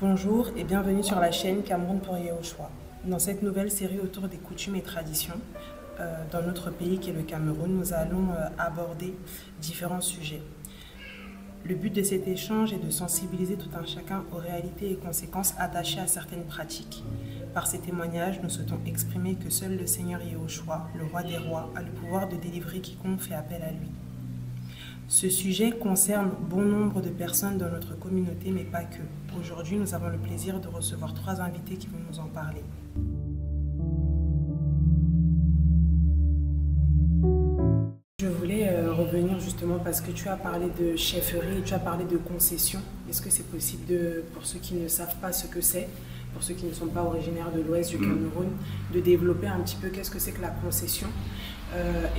Bonjour et bienvenue sur la chaîne Cameroun pour Yehoshua. Dans cette nouvelle série autour des coutumes et traditions, dans notre pays qui est le Cameroun, nous allons aborder différents sujets. Le but de cet échange est de sensibiliser tout un chacun aux réalités et conséquences attachées à certaines pratiques. Par ces témoignages, nous souhaitons exprimer que seul le Seigneur Yehoshua, le roi des rois, a le pouvoir de délivrer quiconque fait appel à lui. Ce sujet concerne bon nombre de personnes dans notre communauté, mais pas que. Aujourd'hui, nous avons le plaisir de recevoir 3 invités qui vont nous en parler. Je voulais revenir justement parce que tu as parlé de chefferie et tu as parlé de concession. Est-ce que c'est possible, pour ceux qui ne savent pas ce que c'est, pour ceux qui ne sont pas originaires de l'ouest du Cameroun, de développer un petit peu qu'est-ce que c'est que la concession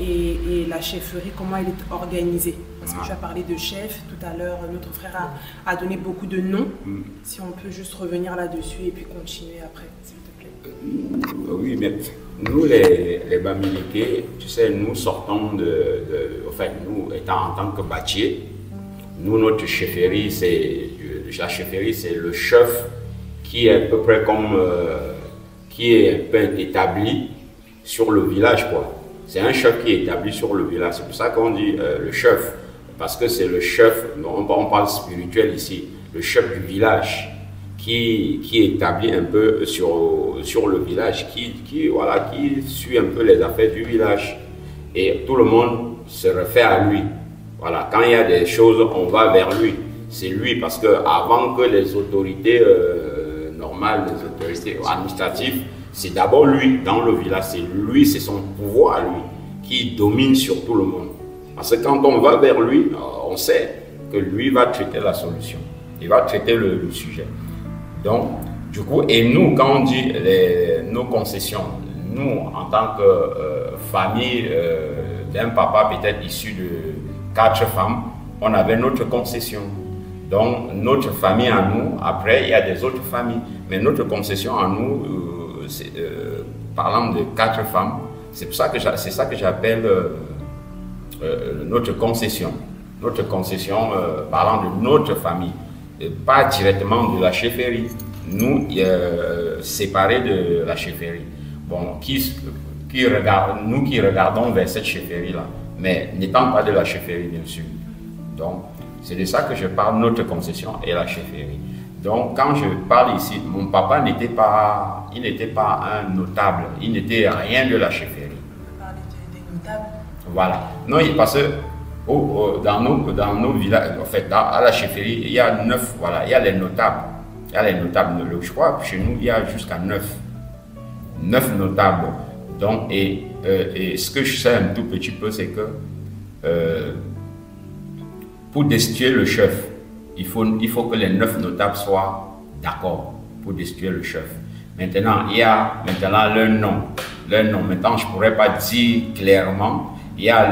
et la chefferie, comment elle est organisée? Parce que tu as parlé de chef, tout à l'heure notre frère a donné beaucoup de noms. Si on peut juste revenir là-dessus et puis continuer après, s'il te plaît. Oui, mais nous les Bamileke, tu sais, nous sortons enfin nous étant en tant que bâtiers, nous notre chefferie, la chefferie c'est le chef qui est à peu près comme, qui est un peu établi sur le village, quoi. C'est un chef qui est établi sur le village. C'est pour ça qu'on dit le chef, parce que c'est le chef, on parle spirituel ici, le chef du village qui est établi un peu sur le village, voilà, qui suit un peu les affaires du village. Et tout le monde se réfère à lui. Voilà, quand il y a des choses, on va vers lui. C'est lui, parce qu'avant que les autorités normales, les autorités administratives, c'est d'abord lui dans le village, c'est lui, c'est son pouvoir lui qui domine sur tout le monde. Parce que quand on va vers lui, on sait que lui va traiter la solution, il va traiter le sujet. Donc, du coup, et nous, quand on dit nos concessions, nous, en tant que famille d'un papa peut-être issu de 4 femmes, on avait notre concession. Donc, notre famille à nous, après, il y a des autres familles, mais notre concession à nous, parlant de 4 femmes, c'est ça que j'appelle notre concession. Notre concession parlant de notre famille, pas directement de la chefferie. Nous, séparés de la chefferie. Bon, nous qui regardons vers cette chefferie-là, mais n'étant pas de la chefferie, bien sûr. Donc, c'est de ça que je parle, notre concession et la chefferie. Donc, quand je parle ici, mon papa n'était pas un notable, il n'était rien de la chefferie. On parle des notables. Voilà. Non, parce que dans nos villages, en fait, à la chefferie, il y a 9, voilà, il y a les notables. Il y a les notables, je crois que chez nous, il y a jusqu'à 9 notables. Donc, et ce que je sais un tout petit peu, c'est que pour destituer le chef, il faut que les 9 notables soient d'accord pour destituer le chef. Maintenant, il y a leur nom. Maintenant, je ne pourrais pas dire clairement. Il y a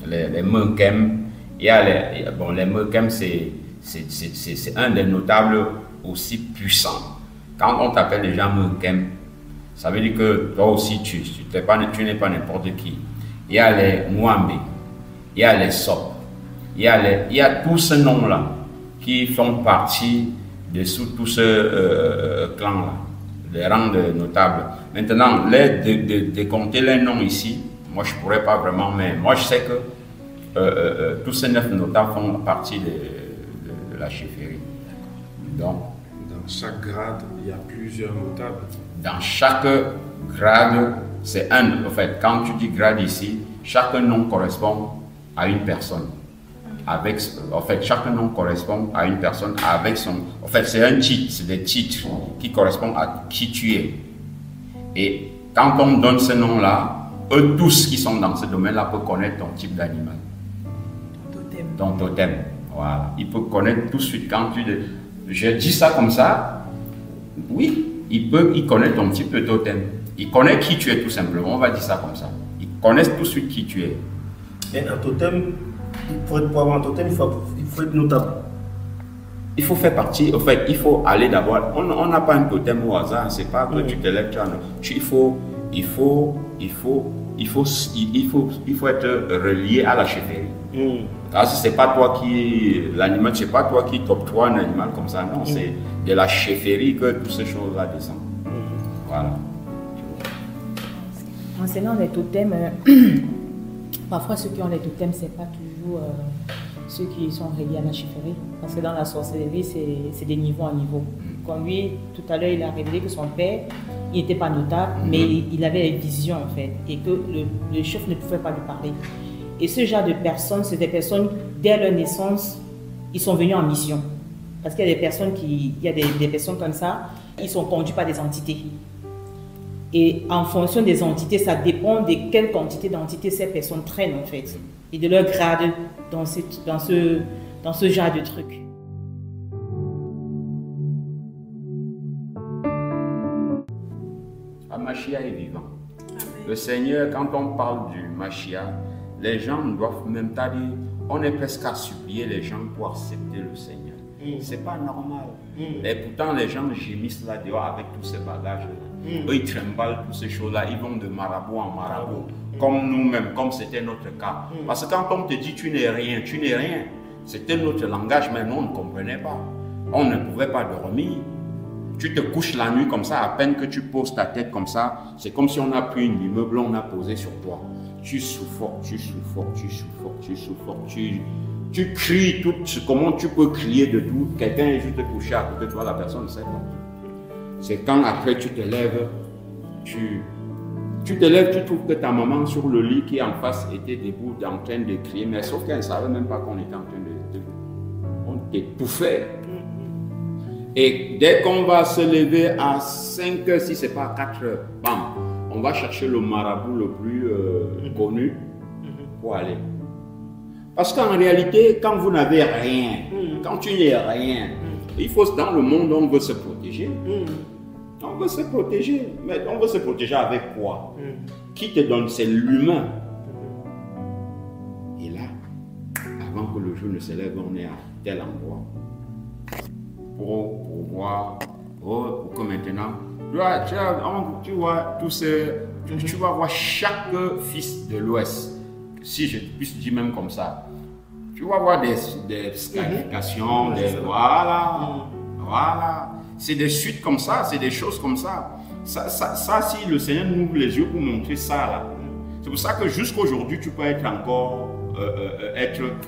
les Mekem. Les Mekem, c'est un des notables aussi puissants. Quand on t'appelle déjà Mekem, ça veut dire que toi aussi, tu n'es pas n'importe qui. Il y a les Mwambe, il y a les Sop. Il y a tous ces noms-là qui font partie de tout ce clan-là, les rangs de notables. Maintenant, de compter les noms ici, moi je ne pourrais pas vraiment, mais moi je sais que tous ces 9 notables font partie de la chefferie. Donc, dans chaque grade, il y a plusieurs notables. Dans chaque grade, c'est un. En fait, quand tu dis grade ici, chaque nom correspond à une personne. En fait, chaque nom correspond à une personne avec son... En fait, c'est un titre, c'est des titres qui correspondent à qui tu es. Et quand on donne ce nom-là, eux tous qui sont dans ce domaine-là peuvent connaître ton type d'animal. Ton totem. Voilà. Ils peuvent connaître tout de suite quand tu... Je dis ça comme ça, oui, ils connaissent ton type de totem. Ils connaissent qui tu es tout simplement, on va dire ça comme ça. Ils connaissent tout de suite qui tu es. Et un totem... Pour avoir un totem, il faut être notable. Il faut faire partie, en fait, il faut aller d'abord. On n'a pas un totem au hasard, c'est pas que tu te lèves, il faut être relié à la chefferie. C'est pas toi qui l'animal, c'est pas toi qui t'octroie un animal comme ça, non, c'est de la chefferie que toutes ces choses-là descendent. Voilà. Concernant les totems, parfois ceux qui ont les totems, c'est pas toujours ceux qui sont reliés à la chefferie, parce que dans la sorcellerie, c'est des niveaux en niveau. Comme lui, tout à l'heure, il a révélé que son père, il n'était pas notable, mais il avait les visions en fait, et que le chef ne pouvait pas lui parler. Et ce genre de personnes, c'est des personnes, dès leur naissance, ils sont venus en mission. Parce qu'il y a des personnes des personnes comme ça, ils sont conduits par des entités. Et en fonction des entités, ça dépend de quelle quantité d'entités ces personnes traînent en fait, et de leur grade dans ce genre de truc. Mashiach est vivant. Le Seigneur, quand on parle du Mashiach, les gens ne doivent même pas dire, on est presque à supplier les gens pour accepter le Seigneur. C'est pas normal. Et pourtant, les gens gémissent là dehors avec tous ces bagages-là. Eux, ils trimballent toutes ces choses-là, ils vont de marabout en marabout, comme nous-mêmes, comme c'était notre cas. Parce que quand on te dit tu n'es rien, c'était notre langage, mais nous, on ne comprenait pas. On ne pouvait pas dormir. Tu te couches la nuit comme ça, à peine que tu poses ta tête comme ça, c'est comme si on a pris un immeuble, on a posé sur toi. Tu suffoques, tu cries, comment tu peux crier de tout, quelqu'un est juste couché à côté de toi, la personne ne sait pas. C'est quand après tu te lèves, tu trouves que ta maman sur le lit qui est en face était debout en train de crier, mais sauf qu'elle ne savait même pas qu'on était en train de on t'étouffait. Et dès qu'on va se lever à 5 heures, si ce n'est pas à 4 heures, bam, on va chercher le marabout le plus connu pour aller. Parce qu'en réalité, quand vous n'avez rien, quand tu n'es rien, il faut, dans le monde, on veut se protéger. On veut se protéger. Mais on veut se protéger avec quoi? Qui te donne? C'est l'humain. Et là, avant que le jour ne se lève, on est à tel endroit. Pour voir, pour que maintenant, tu vois tous ces, tu vas voir chaque fils de l'Ouest, si je puisse dire même comme ça, tu vas voir des scarifications, voilà, c'est des suites comme ça, c'est des choses comme ça. Ça, si le Seigneur nous ouvre les yeux pour montrer ça là, c'est pour ça que jusqu'à aujourd'hui, tu peux être encore,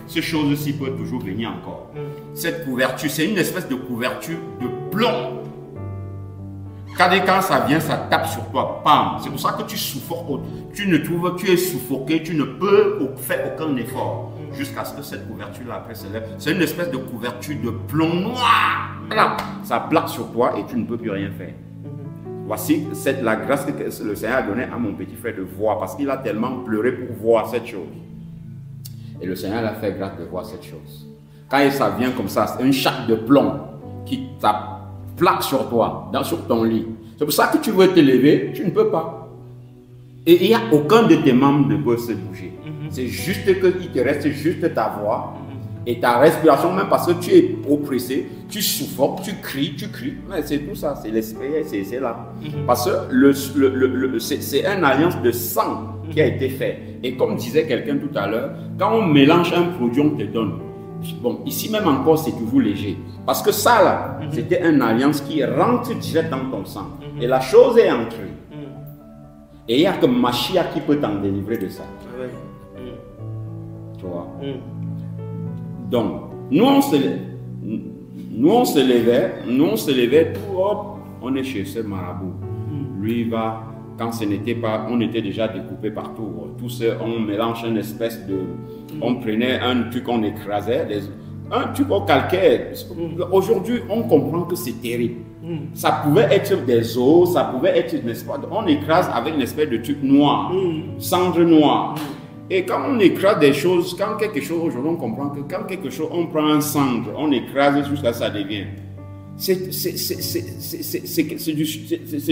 ces choses-ci peuvent toujours venir encore. Cette couverture, c'est une espèce de couverture de plomb. Quand ça vient, ça tape sur toi, pam. C'est pour ça que tu suffoques, tu es suffoqué, tu ne peux faire aucun effort jusqu'à ce que cette couverture-là après se lève. C'est une espèce de couverture de plomb noir. Là, ça plaque sur toi et tu ne peux plus rien faire. Voici la grâce que le Seigneur a donnée à mon petit frère de voir, parce qu'il a tellement pleuré pour voir cette chose. Et le Seigneur a fait grâce de voir cette chose. Quand ça vient comme ça, c'est une chape de plomb qui plaque sur toi, sur ton lit. C'est pour ça que tu veux te lever, tu ne peux pas. Et il n'y a aucun de tes membres ne peut se bouger. C'est juste qu'il te reste juste ta voix et ta respiration, même parce que tu es oppressé, tu suffoques, tu cries. Mais c'est tout ça, c'est l'esprit, c'est là. Parce que c'est une alliance de sang qui a été faite. Et comme disait quelqu'un tout à l'heure, quand on mélange un produit, on te donne. Bon, ici même encore, c'est toujours léger. Parce que ça, là, c'était une alliance qui rentre direct dans ton sang. Et la chose est entrée. Et il n'y a que Mashiach qui peut t'en délivrer de ça. Tu vois? Donc, nous, on se levait, tout, hop, on est chez ce marabout. Lui, il va, quand ce n'était pas, on était déjà découpé partout. Tout ça, on mélange une espèce de... On prenait un truc, on écrasait, un truc au calcaire. Aujourd'hui, on comprend que c'est terrible. Ça pouvait être des os, ça pouvait être, n'est-ce pas, on écrase avec une espèce de truc noir, cendre noire. Et quand on écrase des choses, quand quelque chose, aujourd'hui on comprend que quand quelque chose, on prend un cendre, on écrase jusqu'à ça devient. C'est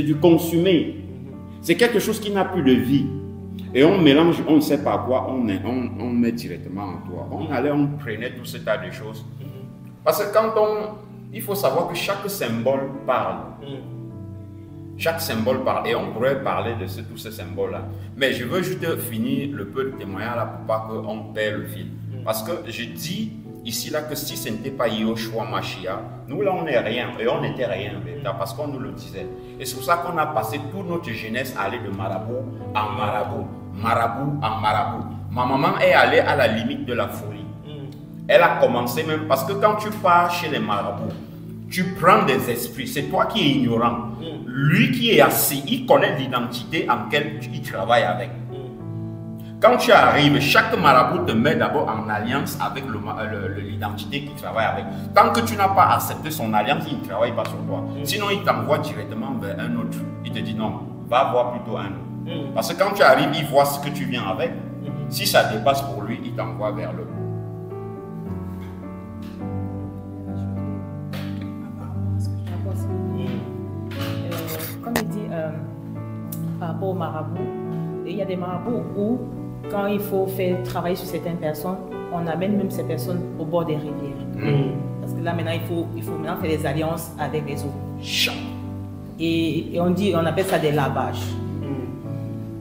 du consumé. C'est quelque chose qui n'a plus de vie. Et on mélange, on ne sait pas quoi, on met directement en toi. On prenait tout ce tas de choses. Parce que il faut savoir que chaque symbole parle. Chaque symbole parle. Et on pourrait parler de tous ces symboles-là. Mais je veux juste finir le peu de témoignage là pour pas qu'on perd le fil. Parce que je dis ici là que si ce n'était pas Yehoshua Mashiach, nous là on n'est rien, et on n'était rien, parce qu'on nous le disait. Et c'est pour ça qu'on a passé toute notre jeunesse à aller de marabout en marabout, marabout en marabout. Ma maman est allée à la limite de la folie. Elle a commencé même, parce que quand tu pars chez les marabouts, tu prends des esprits, c'est toi qui es ignorant. Lui qui est assis, il connaît l'identité en laquelle il travaille avec. Quand tu arrives, chaque marabout te met d'abord en alliance avec l'identité qu'il travaille avec. Tant que tu n'as pas accepté son alliance, il ne travaille pas sur toi. Sinon, il t'envoie directement vers un autre. Il te dit non, va voir plutôt un autre. Parce que quand tu arrives, il voit ce que tu viens avec. Si ça dépasse pour lui, il t'envoie vers l'autre. Comme il dit, par rapport aux marabouts, il y a des marabouts où, quand il faut faire travailler sur certaines personnes, on amène même ces personnes au bord des rivières. Parce que là, maintenant, il faut maintenant faire des alliances avec les autres. Et on appelle ça des lavages.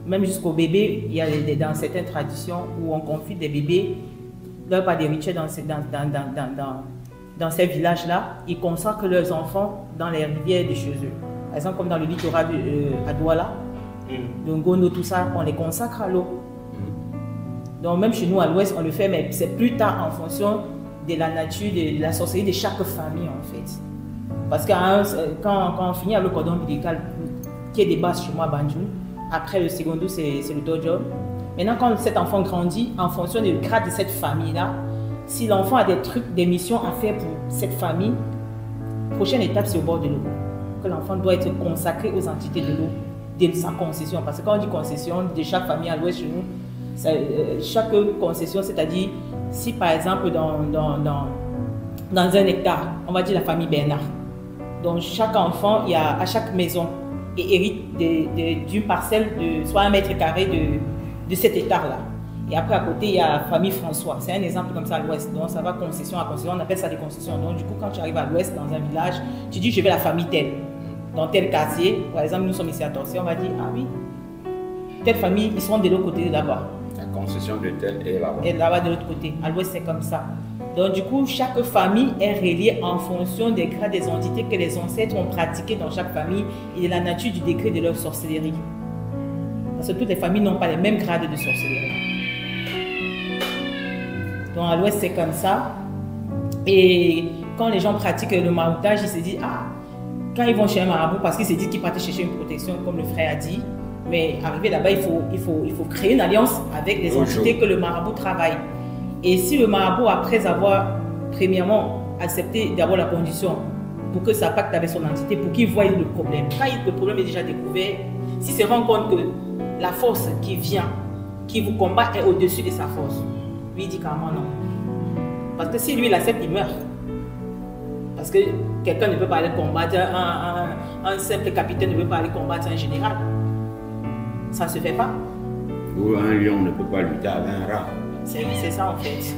Même jusqu'au bébé, il y a dans certaines traditions où on confie des bébés, là, par des rituels dans ces villages-là, ils consacrent leurs enfants dans les rivières de chez eux. Par exemple, comme dans le littoral à Douala, le Ngono, tout ça, on les consacre à l'eau. Donc même chez nous à l'ouest, on le fait, mais c'est plus tard en fonction de la nature, de la sorcellerie de chaque famille en fait. Parce que quand on finit avec le cordon ombilical, qui est des bases chez moi à Banjul, après le secondo, c'est le dojo. Maintenant, quand cet enfant grandit, en fonction du grade de cette famille-là, si l'enfant a des trucs, des missions à faire pour cette famille, prochaine étape, c'est au bord de l'eau. Que l'enfant doit être consacré aux entités de l'eau, de sa concession. Parce que quand on dit concession de chaque famille à l'ouest chez nous, chaque concession, c'est-à-dire, si par exemple dans un hectare, on va dire la famille Bernard, donc chaque enfant, à chaque maison, hérite d'une parcelle de soit 1 mètre carré de cet hectare-là. Et après, à côté, il y a la famille François. C'est un exemple comme ça à l'ouest. Donc, ça va concession à concession. On appelle ça des concessions. Donc, du coup, quand tu arrives à l'ouest, dans un village, tu dis, je vais la famille telle. Dans tel quartier, par exemple, nous sommes ici à Torcy, on va dire, ah oui, telle famille, ils sont de l'autre côté là-bas. La concession de tel est là-bas. Et là-bas de l'autre côté. À l'ouest, c'est comme ça. Donc, du coup, chaque famille est reliée en fonction des grades des entités que les ancêtres ont pratiquées dans chaque famille et de la nature du décret de leur sorcellerie. Parce que toutes les familles n'ont pas les mêmes grades de sorcellerie. Donc, à l'ouest, c'est comme ça. Et quand les gens pratiquent le maraboutage, ils se disent, ah, quand ils vont chez un marabout, parce qu'ils se disent qu'ils partent chercher une protection, comme le frère a dit, mais arrivé là-bas, il faut créer une alliance avec les entités que le marabout travaille. Et si le marabout, après avoir premièrement accepté d'avoir la condition pour que ça pacte avec son entité, pour qu'il voie le problème, quand le problème est déjà découvert, s'il se rend compte que la force qui vient, qui vous combat est au-dessus de sa force, lui il dit carrément non. Parce que si lui il accepte, il meurt. Parce que quelqu'un ne peut pas aller combattre, un simple capitaine ne peut pas aller combattre un général. Ça ne se fait pas. Ou un lion ne peut pas lutter avec un rat. C'est ça en fait.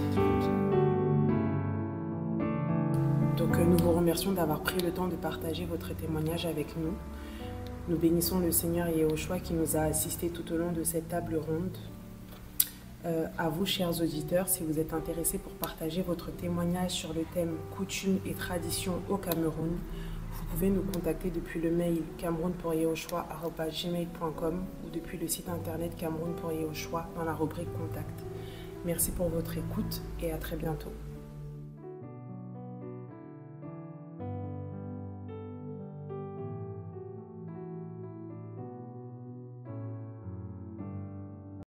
Donc nous vous remercions d'avoir pris le temps de partager votre témoignage avec nous. Nous bénissons le Seigneur Yehoshua qui nous a assistés tout au long de cette table ronde. À vous, chers auditeurs, si vous êtes intéressés pour partager votre témoignage sur le thème coutumes et traditions au Cameroun, vous pouvez nous contacter depuis le mail camerounpouryehoshua@gmail.com ou depuis le site internet Cameroun pour Yehoshua dans la rubrique Contact. Merci pour votre écoute et à très bientôt.